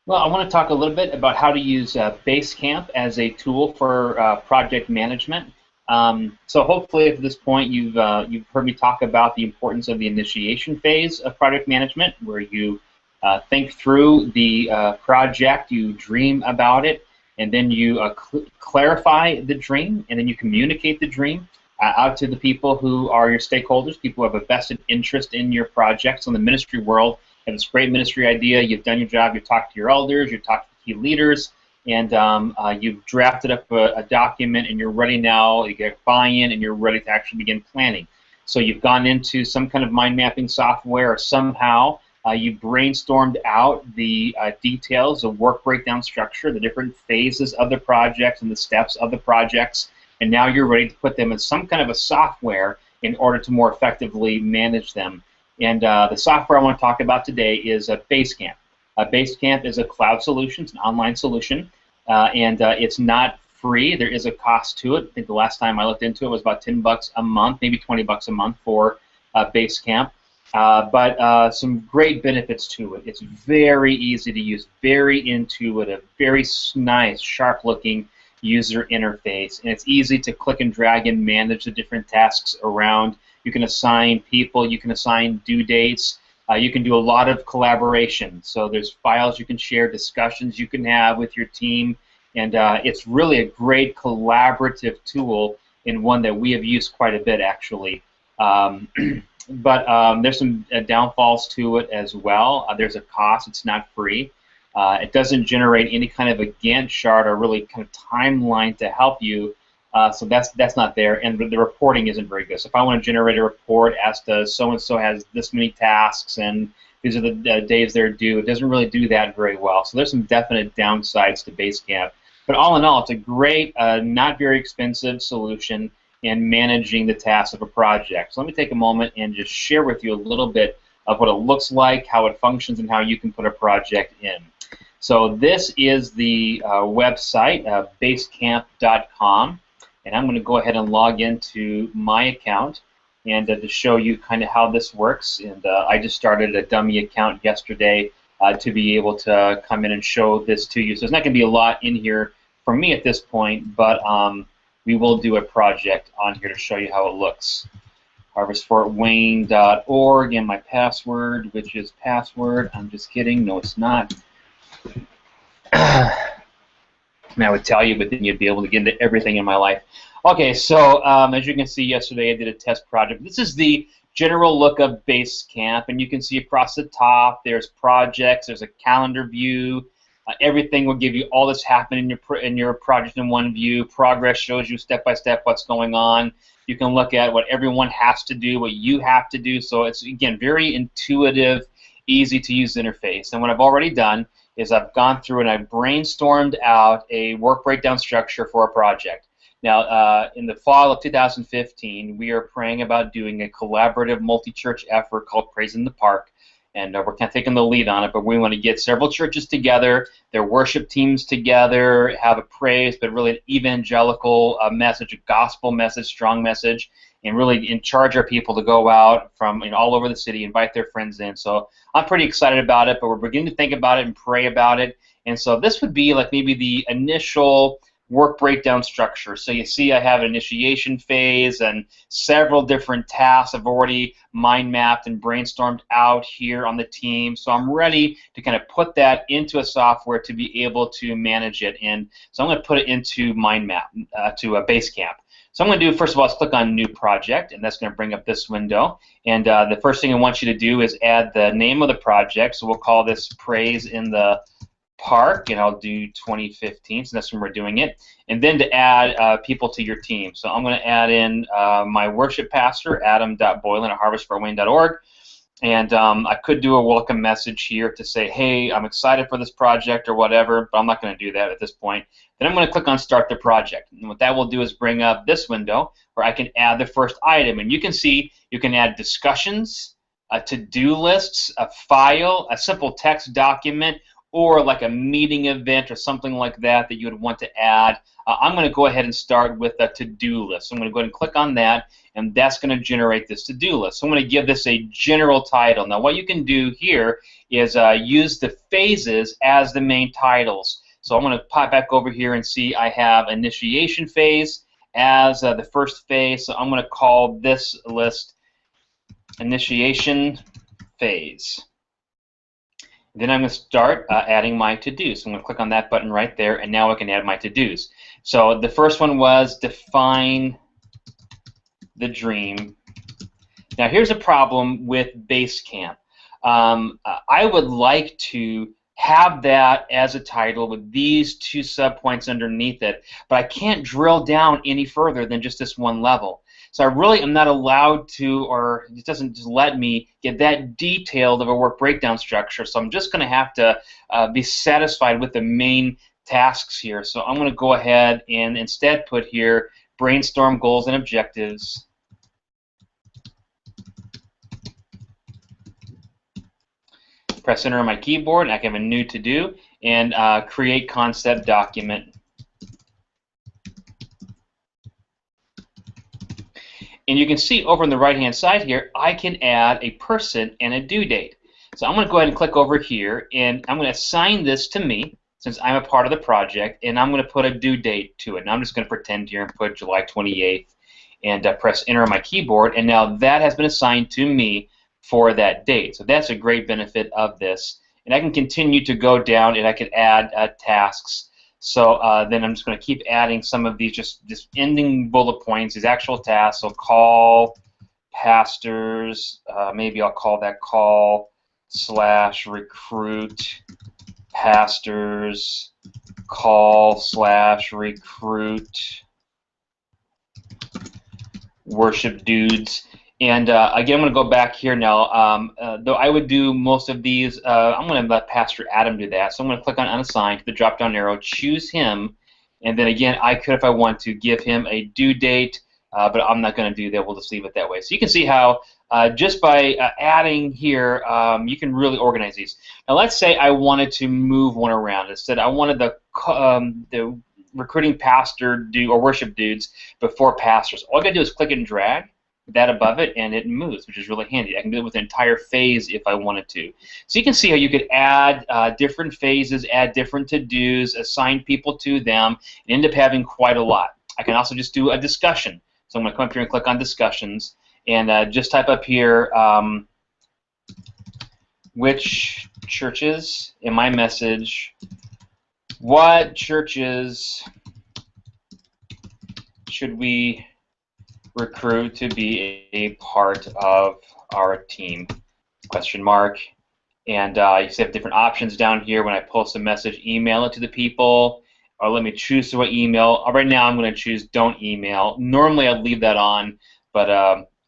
Well, I want to talk a little bit about how to use BaseCamp as a tool for project management. So hopefully at this point you've heard me talk about the importance of the initiation phase of project management, where you think through the project, you dream about it, and then you clarify the dream, and then you communicate the dream out to the people who are your stakeholders, people who have a vested interest in your project. So in the ministry world, you have this great ministry idea, you've done your job, you've talked to your elders, you've talked to key leaders, and you've drafted up a document, and you're ready now, you get buy-in, and you're ready to actually begin planning. So you've gone into some kind of mind mapping software, or somehow you brainstormed out the details of work breakdown structure, the different phases of the projects and the steps of the projects, and now you're ready to put them in some kind of a software in order to more effectively manage them. And the software I want to talk about today is BaseCamp. BaseCamp is a cloud solution, it's an online solution, and it's not free. There is a cost to it. I think the last time I looked into it was about $10 a month, maybe $20 a month for BaseCamp. But some great benefits to it. It's very easy to use, very intuitive, very nice, sharp-looking user interface, and it's easy to click and drag and manage the different tasks around. You can assign people, you can assign due dates, you can do a lot of collaboration. So there's files you can share, discussions you can have with your team, and it's really a great collaborative tool, and one that we have used quite a bit actually. But there's some downfalls to it as well. There's a cost, it's not free. It doesn't generate any kind of a Gantt chart or really kind of timeline to help you, so that's not there, and the reporting isn't very good. So if I want to generate a report as to so-and-so has this many tasks and these are the days they're due, it doesn't really do that very well. So there's some definite downsides to BaseCamp. But all in all, it's a great, not very expensive solution in managing the tasks of a project. So let me take a moment and just share with you a little bit of what it looks like, how it functions, and how you can put a project in. So this is the website, basecamp.com, and I'm going to go ahead and log into my account and to show you kind of how this works. And I just started a dummy account yesterday to be able to come in and show this to you. So there's not going to be a lot in here for me at this point, but we will do a project on here to show you how it looks. harvestfortwayne.org, and my password, which is password. I'm just kidding. No, it's not. I mean, I would tell you, but then you'd be able to get into everything in my life. Okay, so as you can see, yesterday I did a test project. This is the general look of BaseCamp, and you can see across the top there's projects, there's a calendar view. Everything will give you all that's happening in your project in one view. Progress shows you step by step what's going on. You can look at what everyone has to do, what you have to do. So it's, again, very intuitive, easy to use interface. And what I've already done is I've gone through and I've brainstormed out a work breakdown structure for a project. Now, in the fall of 2015, we are praying about doing a collaborative multi-church effort called Praise in the Park. And we're kind of taking the lead on it, but we want to get several churches together, their worship teams together, have a praise, but really an evangelical message, a gospel message, strong message, and really charge our people to go out from all over the city, invite their friends in. So I'm pretty excited about it, but we're beginning to think about it and pray about it. And so this would be like maybe the initial work breakdown structure. So you see I have an initiation phase and several different tasks I've already mind mapped and brainstormed out here on the team. So I'm ready to kind of put that into a software to be able to manage it. And so I'm going to put it into mind map, to a BaseCamp. So I'm going to do, first of all, is click on New Project, and that's going to bring up this window. And the first thing I want you to do is add the name of the project. So we'll call this Praise in the Park, and I'll do 2015, so that's when we're doing it. And then to add people to your team. So I'm going to add in my worship pastor, adam.boylan at harvestfortwayne.org. And I could do a welcome message here to say, hey, I'm excited for this project or whatever, but I'm not going to do that at this point. Then I'm going to click on Start the Project. And what that will do is bring up this window where I can add the first item. And you can see you can add discussions, to-do lists, a file, a simple text document, or like a meeting event or something like that that you would want to add, I'm going to go ahead and start with a to-do list. So I'm going to go ahead and click on that, and that's going to generate this to-do list. So I'm going to give this a general title. Now what you can do here is use the phases as the main titles. So I'm going to pop back over here and see I have initiation phase as the first phase. So I'm going to call this list initiation phase. Then I'm going to start adding my to-dos. So I'm going to click on that button right there, and now I can add my to-dos. So the first one was define the dream. Now here's a problem with BaseCamp. I would like to have that as a title with these two subpoints underneath it, but I can't drill down any further than just this one level. So I really am not allowed to, or it doesn't just let me get that detailed of a work breakdown structure. So I'm just going to have to be satisfied with the main tasks here. So I'm going to go ahead and instead put here brainstorm goals and objectives. Press enter on my keyboard, and I can have a new to-do, and create concept document. And you can see over on the right-hand side here, I can add a person and a due date. So I'm going to go ahead and click over here, and I'm going to assign this to me, since I'm a part of the project, and I'm going to put a due date to it. And I'm just going to pretend here and put July 28th, and press enter on my keyboard, and now that has been assigned to me for that date. So that's a great benefit of this. And I can continue to go down, and I can add tasks. So then I'm just going to keep adding some of these just ending bullet points, these actual tasks. So call pastors, maybe I'll call that call/recruit pastors, call/recruit worship dudes. And again, I'm going to go back here now. Though I would do most of these, I'm going to let Pastor Adam do that. So I'm going to click on unassigned, the drop-down arrow, choose him, and then again, I could, if I want to, give him a due date, but I'm not going to do that. We'll just leave it that way. So you can see how just by adding here, you can really organize these. Now let's say I wanted to move one around. Instead, I wanted the recruiting pastor or worship dudes before pastors. All I got to do is click and drag that above it, and it moves, which is really handy. I can do it with an entire phase if I wanted to. So you can see how you could add different phases, add different to-dos, assign people to them, and end up having quite a lot. I can also just do a discussion. So I'm going to come up here and click on discussions, and just type up here which churches in my message, what churches should we recruit to be a part of our team? Question mark. And you have different options down here. When I post a message, email it to the people, or let me choose to what email. Right now I'm going to choose don't email. Normally I'd leave that on, but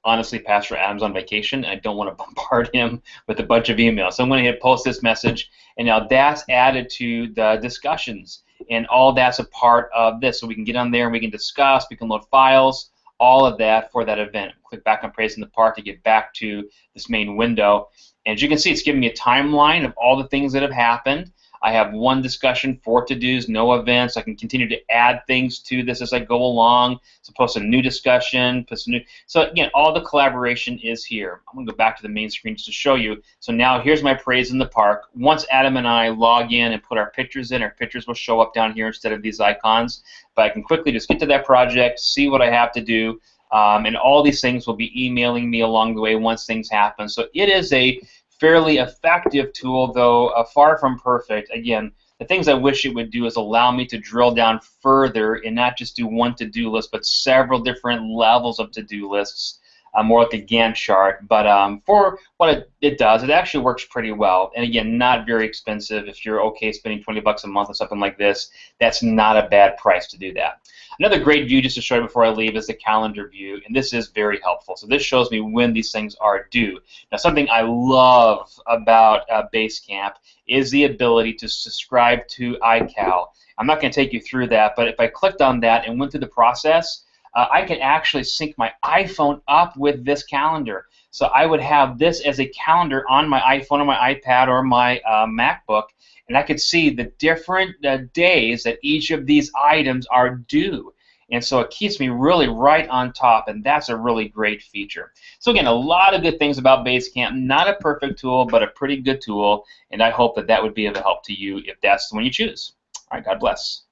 honestly, Pastor Adam's on vacation, and I don't want to bombard him with a bunch of emails. So I'm going to hit post this message, and now that's added to the discussions, and all that's a part of this. So we can get on there and we can discuss, we can load files, all of that for that event. Click back on Praise in the Park to get back to this main window. And as you can see, it's giving me a timeline of all the things that have happened. I have one discussion, 4 to-dos, no events. I can continue to add things to this as I go along. So post a new discussion, post a new. So again, all the collaboration is here. I'm going to go back to the main screen just to show you. So now here's my Praise in the Park. Once Adam and I log in and put our pictures in, our pictures will show up down here instead of these icons. But I can quickly just get to that project, see what I have to do, and all these things will be emailing me along the way once things happen. So it is a fairly effective tool, though far from perfect. Again, the things I wish it would do is allow me to drill down further and not just do one to-do list, but several different levels of to-do lists, more like a Gantt chart. But for what it does, it actually works pretty well. And again, not very expensive. If you're okay spending $20 a month on something like this, that's not a bad price to do that. Another great view, just to show you before I leave, is the calendar view, and this is very helpful. So this shows me when these things are due. Now, something I love about BaseCamp is the ability to subscribe to iCal. I'm not going to take you through that, but if I clicked on that and went through the process, I can actually sync my iPhone up with this calendar. So I would have this as a calendar on my iPhone or my iPad or my MacBook, and I could see the different days that each of these items are due. And so it keeps me really right on top, and that's a really great feature. So again, a lot of good things about BaseCamp. Not a perfect tool, but a pretty good tool, and I hope that that would be of help to you if that's the one you choose. All right, God bless.